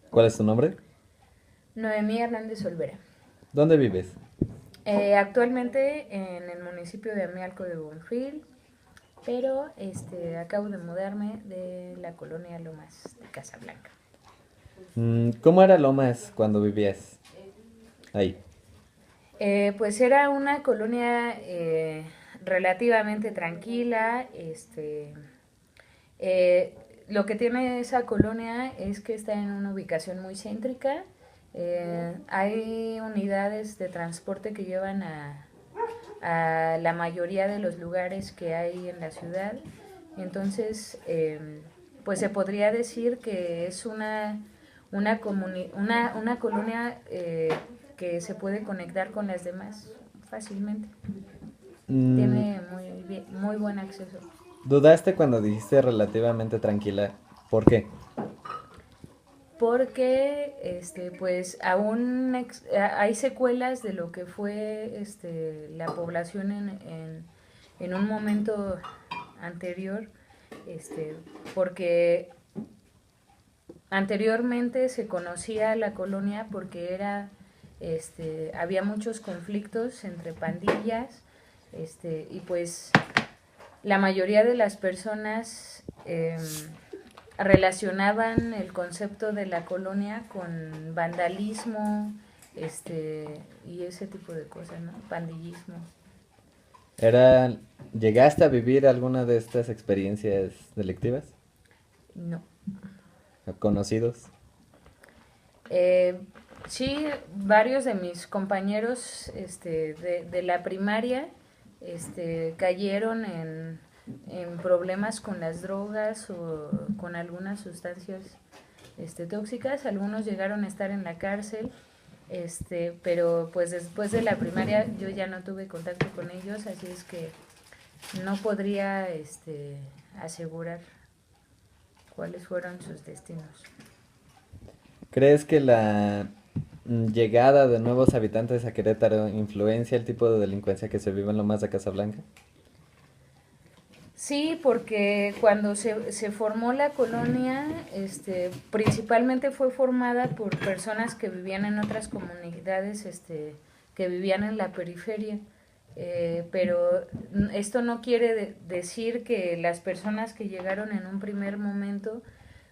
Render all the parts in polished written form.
¿Cuál es tu nombre? Noemí Hernández Olvera. ¿Dónde vives? Actualmente en el municipio de Amialco de Bonfil, pero acabo de mudarme de la colonia Lomas de Casablanca. ¿Cómo era Lomas cuando vivías ahí? Pues era una colonia relativamente tranquila. Eh, lo que tiene esa colonia es que está en una ubicación muy céntrica. Hay unidades de transporte que llevan a la mayoría de los lugares que hay en la ciudad. Entonces, pues se podría decir que es una colonia que se puede conectar con las demás fácilmente. Mm, Tiene muy buen acceso. ¿Dudaste cuando dijiste relativamente tranquila? ¿Por qué? Porque pues aún hay secuelas de lo que fue la población en un momento anterior, porque anteriormente se conocía la colonia porque había muchos conflictos entre pandillas, y pues la mayoría de las personas relacionaban el concepto de la colonia con vandalismo, y ese tipo de cosas, ¿no? Pandillismo. Era, ¿llegaste a vivir alguna de estas experiencias delictivas? No. ¿O conocidos? Eh, sí, varios de mis compañeros de la primaria cayeron en problemas con las drogas o con algunas sustancias tóxicas. Algunos llegaron a estar en la cárcel, pero pues después de la primaria yo ya no tuve contacto con ellos, así es que no podría asegurar cuáles fueron sus destinos. ¿Crees que la llegada de nuevos habitantes a Querétaro influencia el tipo de delincuencia que se vive en Lomas de Casablanca? Sí, porque cuando se formó la colonia, principalmente fue formada por personas que vivían en otras comunidades, que vivían en la periferia. Pero esto no quiere decir que las personas que llegaron en un primer momento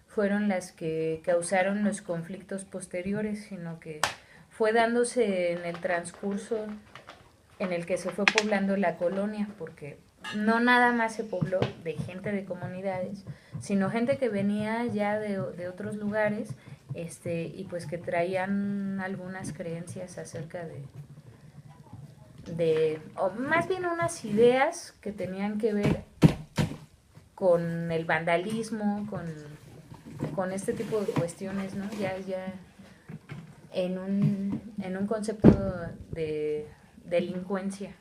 fueron las que causaron los conflictos posteriores, sino que fue dándose en el transcurso en el que se fue poblando la colonia, porque no nada más se pobló de gente de comunidades, sino gente que venía ya de otros lugares, y pues que traían algunas creencias acerca o más bien unas ideas que tenían que ver con el vandalismo, con este tipo de cuestiones, ¿no? Ya en un concepto de delincuencia.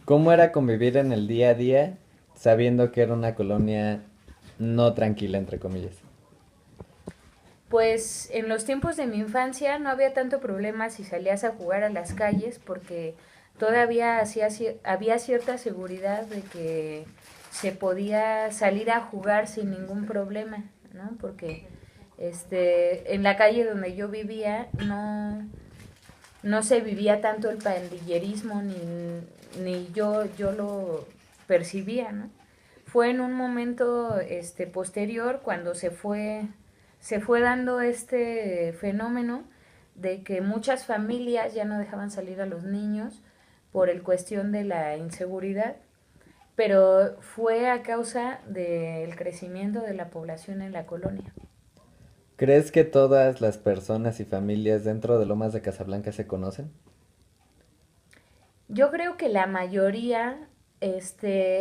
¿Cómo era convivir en el día a día sabiendo que era una colonia no tranquila, entre comillas? Pues en los tiempos de mi infancia no había tanto problema si salías a jugar a las calles porque todavía había cierta seguridad de que se podía salir a jugar sin ningún problema, ¿no? Porque en la calle donde yo vivía no se vivía tanto el pandillerismo ni yo lo percibía, ¿no? Fue en un momento posterior cuando se fue dando este fenómeno de que muchas familias ya no dejaban salir a los niños por el cuestión de la inseguridad, pero fue a causa del crecimiento de la población en la colonia. ¿Crees que todas las personas y familias dentro de Lomas de Casablanca se conocen? Yo creo que la mayoría,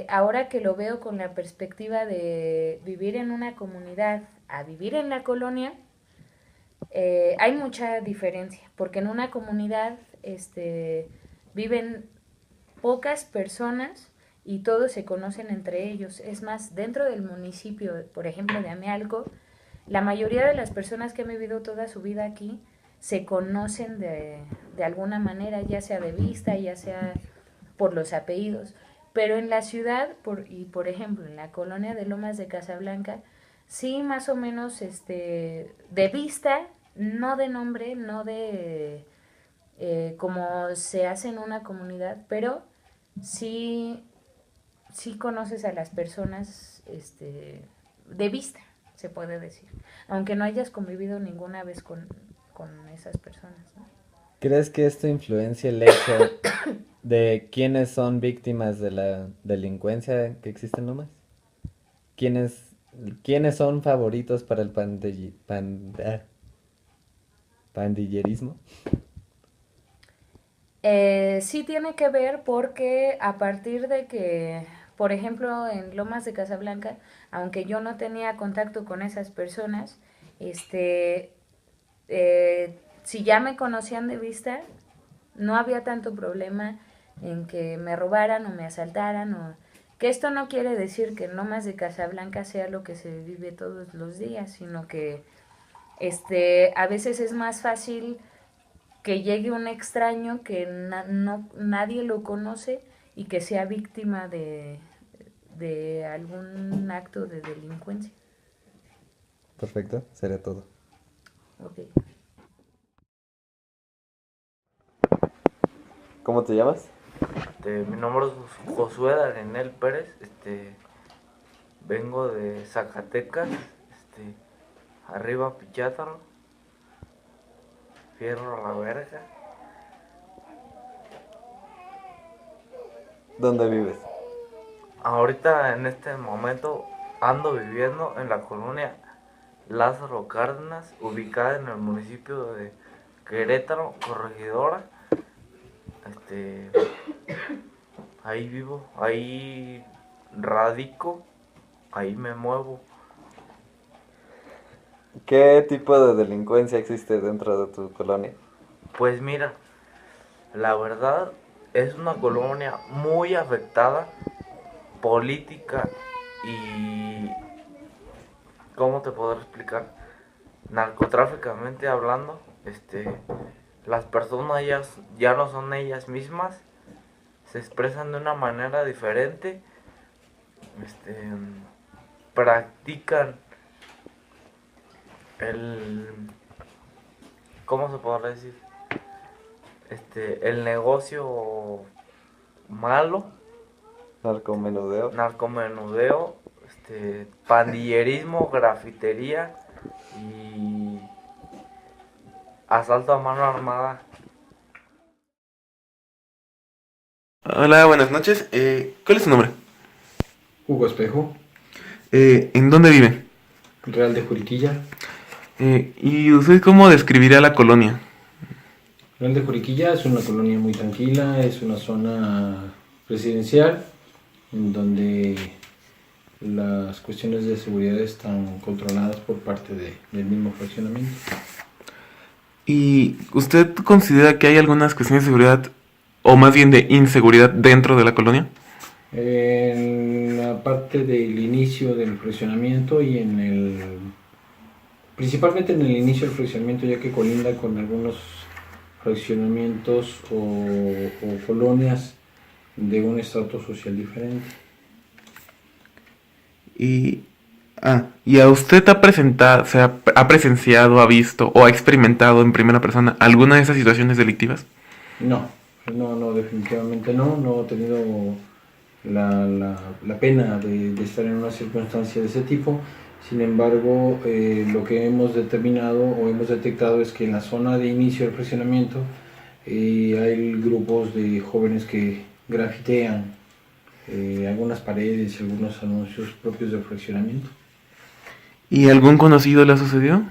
ahora que lo veo con la perspectiva de vivir en una comunidad a vivir en la colonia, hay mucha diferencia, porque en una comunidad viven pocas personas y todos se conocen entre ellos. Es más, dentro del municipio, por ejemplo, de Amealco, la mayoría de las personas que han vivido toda su vida aquí se conocen de alguna manera, ya sea de vista, ya sea por los apellidos. Pero en la ciudad, y por ejemplo en la colonia de Lomas de Casablanca, sí, más o menos, de vista, no de nombre, no de como se hace en una comunidad, pero sí, sí conoces a las personas, de vista, se puede decir, aunque no hayas convivido ninguna vez con esas personas, ¿no? ¿Crees que esto influencia el hecho de quiénes son víctimas de la delincuencia que existe en Lomas? ¿Quiénes, quiénes son favoritos para el pandillerismo? Sí tiene que ver porque a partir de que, por ejemplo, en Lomas de Casablanca, aunque yo no tenía contacto con esas personas, este, si ya me conocían de vista, no había tanto problema en que me robaran o me asaltaran o que esto no quiere decir que en Lomas de Casablanca sea lo que se vive todos los días, sino que a veces es más fácil que llegue un extraño que no, nadie lo conoce y que sea víctima de algún acto de delincuencia. Perfecto, sería todo. Okay. ¿Cómo te llamas? Mi nombre es Josué Darinel Pérez, vengo de Zacatecas, arriba Pichátaro, Fierro a la Verga. ¿Dónde vives? Ahorita en este momento ando viviendo en la colonia Lázaro Cárdenas, ubicada en el municipio de Querétaro, Corregidora. Ahí vivo, ahí radico, ahí me muevo. ¿Qué tipo de delincuencia existe dentro de tu colonia? Pues mira, la verdad es una colonia muy afectada política y, ¿cómo te puedo explicar? Narcotráficamente hablando, las personas ya no son ellas mismas, se expresan de una manera diferente, practican el, ¿cómo se podrá decir? El negocio malo, narcomenudeo, pandillerismo, grafitería y asalto a mano armada. Hola, buenas noches. ¿Cuál es su nombre? Hugo Espejo, ¿En dónde vive? Real de Juriquilla. ¿Y usted cómo describiría la colonia? Real de Juriquilla es una colonia muy tranquila, es una zona residencial en donde las cuestiones de seguridad están controladas por parte del mismo fraccionamiento. ¿Y usted considera que hay algunas cuestiones de seguridad, o más bien de inseguridad, dentro de la colonia? En la parte del inicio del fraccionamiento y principalmente en el inicio del fraccionamiento, ya que colinda con algunos fraccionamientos o colonias de un estrato social diferente. ¿Y a usted ha presenciado, ha visto o ha experimentado en primera persona alguna de esas situaciones delictivas? No, definitivamente no he tenido la pena de estar en una circunstancia de ese tipo. Sin embargo, lo que hemos determinado o hemos detectado es que en la zona de inicio del fraccionamiento hay grupos de jóvenes que grafitean algunas paredes y algunos anuncios propios del fraccionamiento. ¿Y algún conocido le ha sucedido?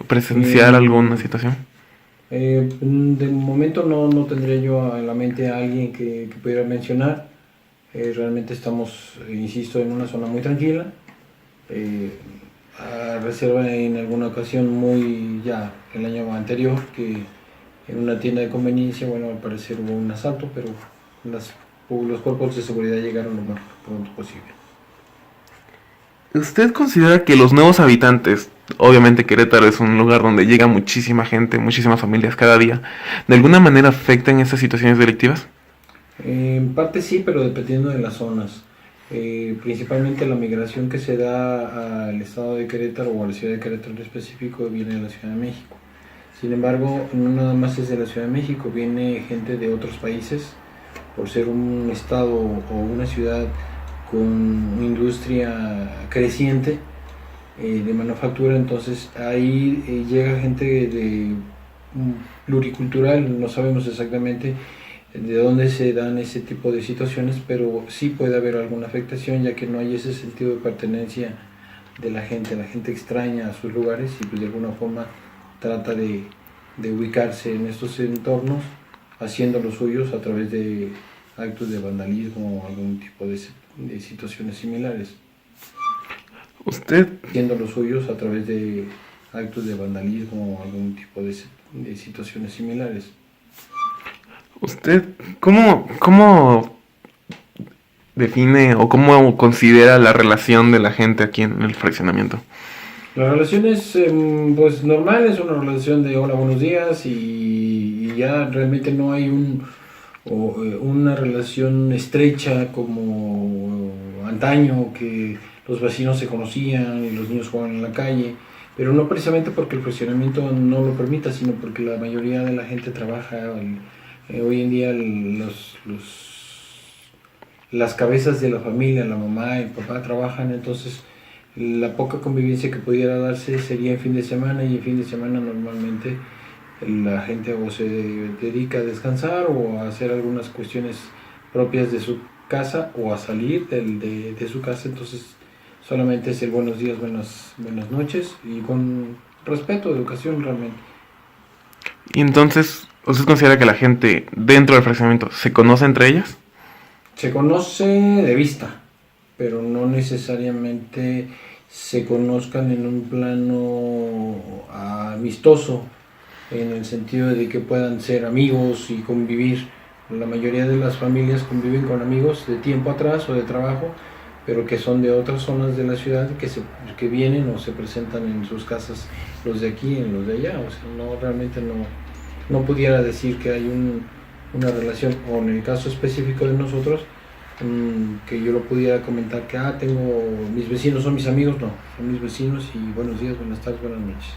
¿Presenciar alguna situación? De momento no tendría yo en la mente a alguien que pudiera mencionar. Realmente estamos, insisto, en una zona muy tranquila. A reserva en alguna ocasión ya el año anterior, que en una tienda de conveniencia, bueno, al parecer hubo un asalto, pero los cuerpos de seguridad llegaron lo más pronto posible. ¿Usted considera que los nuevos habitantes, obviamente Querétaro es un lugar donde llega muchísima gente, muchísimas familias cada día, de alguna manera afectan esas situaciones delictivas? En parte sí, pero dependiendo de las zonas. Principalmente la migración que se da al estado de Querétaro o a la ciudad de Querétaro en específico viene de la Ciudad de México. Sin embargo, no nada más es de la Ciudad de México, viene gente de otros países, por ser un estado o una ciudad con industria creciente de manufactura, entonces ahí llega gente de pluricultural, no sabemos exactamente de dónde se dan ese tipo de situaciones, pero sí puede haber alguna afectación ya que no hay ese sentido de pertenencia de la gente extraña a sus lugares y pues de alguna forma trata de ubicarse en estos entornos haciendo los suyos a través de actos de vandalismo o algún tipo de situaciones similares. Usted, Haciendo los suyos a través de actos de vandalismo o algún tipo de situaciones similares. usted, ¿cómo define o cómo considera la relación de la gente aquí en el fraccionamiento? La relación es pues normal, es una relación de hola, buenos días y ya realmente no hay una relación estrecha como antaño que los vecinos se conocían y los niños jugaban en la calle, pero no precisamente porque el fraccionamiento no lo permita, sino porque la mayoría de la gente trabaja. Hoy en día las cabezas de la familia, la mamá y el papá trabajan, entonces la poca convivencia que pudiera darse sería en fin de semana y en fin de semana normalmente la gente o se dedica a descansar o a hacer algunas cuestiones propias de su casa o a salir de su casa, entonces solamente es el buenos días, buenas noches y con respeto, educación realmente. Y entonces, ¿usted considera que la gente dentro del fraccionamiento se conoce entre ellas? Se conoce de vista, pero no necesariamente se conozcan en un plano amistoso, en el sentido de que puedan ser amigos y convivir. La mayoría de las familias conviven con amigos de tiempo atrás o de trabajo, pero que son de otras zonas de la ciudad que vienen o se presentan en sus casas, los de aquí y los de allá. O sea, no, realmente no pudiera decir que hay una relación, o en el caso específico de nosotros, que yo lo pudiera comentar que mis vecinos son mis amigos, no, son mis vecinos y buenos días, buenas tardes, buenas noches.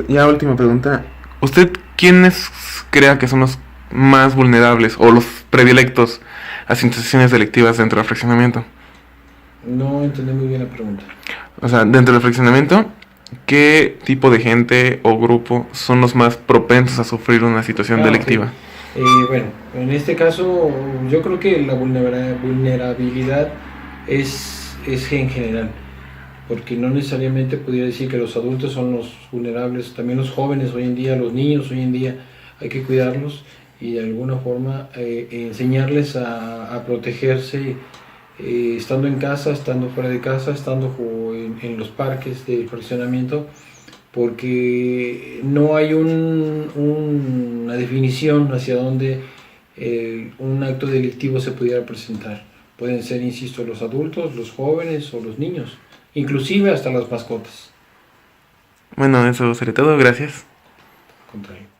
Ya última pregunta. ¿Usted quiénes crea que son los más vulnerables o los predilectos a situaciones delictivas dentro del fraccionamiento? No entendí muy bien la pregunta. O sea, dentro del fraccionamiento, ¿qué tipo de gente o grupo son los más propensos a sufrir una situación delictiva? Okay. Bueno, en este caso yo creo que la vulnerabilidad es en general, porque no necesariamente pudiera decir que los adultos son los vulnerables, también los jóvenes hoy en día, los niños hoy en día, hay que cuidarlos y de alguna forma enseñarles a protegerse, estando en casa, estando fuera de casa, estando en los parques del fraccionamiento, porque no hay una definición hacia dónde un acto delictivo se pudiera presentar. Pueden ser, insisto, los adultos, los jóvenes o los niños, inclusive hasta las mascotas. Bueno, eso sería todo, gracias. Al contrario.